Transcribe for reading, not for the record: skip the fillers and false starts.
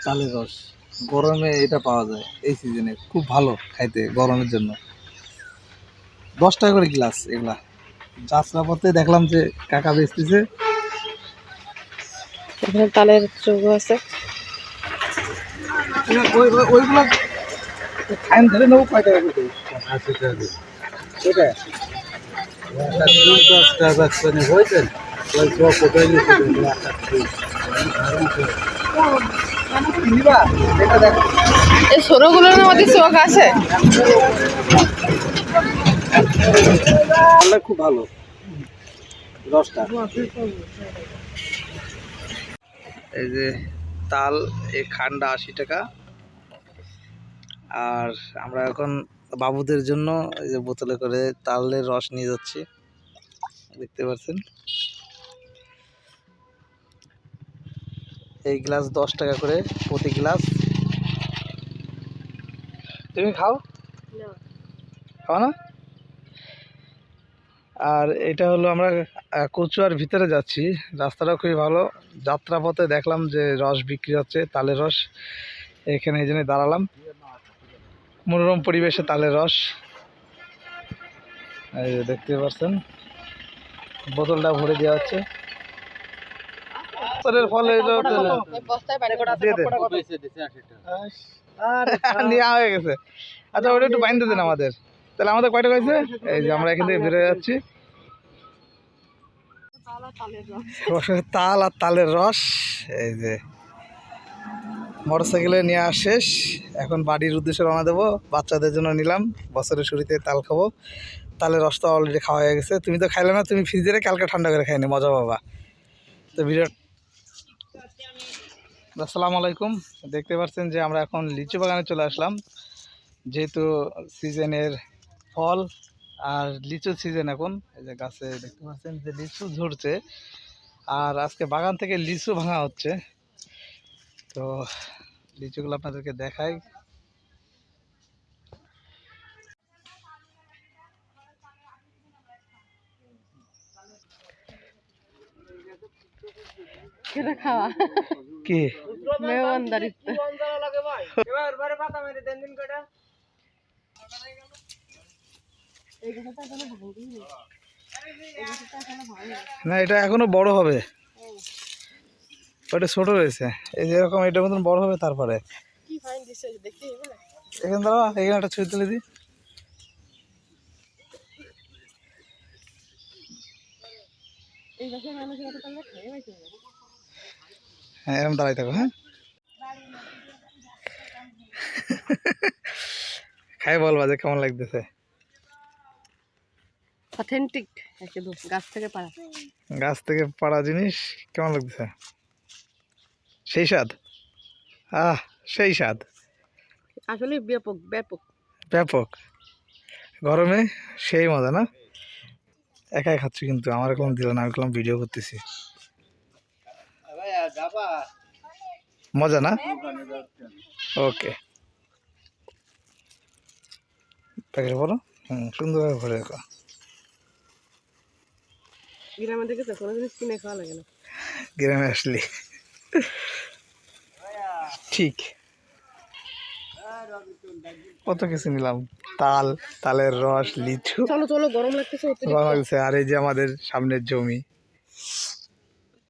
তালের রস গরমে এটা পাওয়া যায় এই সিজনে, খুব ভালো খাইতে গরমের জন্য। 10 টাকা করে গ্লাস এগুলা। যাত্রাপথে দেখলাম যে কাকা বেচতেছে। এখানে তালের চৌকো আছে। ওইগুলা খাইন ধরে নেবো কয় টাকা করে? 80 টাকা করে। ওইটা 10 টাকা বেচবেন হয়েছেন ওই সব কোথায় নিচ্ছে নিবা এটা দেখো। এই সরোগুলোর মধ্যে চোখ আছে। খুব ভালো রসটা। এই যে তাল, এই খান্ডা 80 টাকা। আর আমরা এখন বাবুদের জন্য এই যে বোতলে করে তালের রস নিয়ে যাচ্ছি, দেখতে পাচ্ছেন। এই গ্লাস 10 টাকা করে প্রতি গ্লাস। তুমি খাও? খাও না? আর এটা হলো আমরা কচুয়ার ভিতরে যাচ্ছি, রাস্তাটা খুবই ভালো। যাত্রাপথে দেখলাম যে রস বিক্রি হচ্ছে, তালের রস। এখানে এই জন্য দাঁড়ালাম, মনোরম পরিবেশে তালের রস। এই যে দেখতে পাচ্ছেন বোতলটা ভরে দেওয়া হচ্ছে। ফলে নেওয়া হয়ে গেছে। আচ্ছা ওটা একটু বাইন্ধে দেন আমাদের, তাহলে আমাদের কয়টা হয়েছে? এই যে আমরা এখান থেকে বেরোয় যাচ্ছি। তাল আর তালের রস এই যে মোটরসাইকেলে নিয়ে আসা শেষ। এখন বাড়ির উদ্দেশ্যে রওনা দেবো। বাচ্চাদের জন্য নিলাম, বছরের শুরুতে তাল খাবো। তালের রস তো অলরেডি খাওয়া হয়ে গেছে। তুমি তো খাইলে না, তুমি ফ্রিজে রেখে কালকে ঠান্ডা করে খাইনি, মজা পাবা। তো ভিডিও আসসালামু আলাইকুম। দেখতে পাচ্ছেন যে আমরা এখন লিচু বাগানে চলে আসলাম, যেহেতু সিজনের ফল আর লিচুর সিজন এখন। এই যে গাছে দেখতে পাচ্ছেন যে লিচু ঝরছে, আর আজকে বাগান থেকে লিচু ভাঙা হচ্ছে। তো লিচুগুলো আপনাদেরকে দেখাই। খাওয়া কি না, এটা এখনো বড় হবে, ওটা ছোট রয়েছে। এই যে এরকম এটার মতন বড় হবে, তারপরে এখানে দাঁড়া, এখানে একটা ছবি তুলে দিই। হ্যাঁ এরকম দাঁড়াই থাকো। হ্যাঁ খাই বলবা যে কেমন লাগতেছে। অথেন্টিক একদম গাছ থেকে পাড়া। গাছ থেকে পাড়া জিনিস কেমন লাগতেছে? সেই স্বাদ, আহ সেই স্বাদ, আসলে ব্যাপক ব্যাপক ব্যাপক। গরমে সেই মজা না? একাই খাচ্ছি কিন্তু আমার এখন দিল না, আমি কলম ভিডিও করতেছি। মজা না? ওকে প্যাকেট বলো। সুন্দরভাবে ভরে রাখো। গ্রামে দেখেছো কোনো জিনিস কিনে খাওয়া লাগে না, গ্রামে আসলে ঠিক। কত কিছু নিলাম, তাল, তালের রস, লিচু। চলো চলো গরম লাগতেছে ভালো লাগছে। আর এই যে আমাদের সামনের জমি,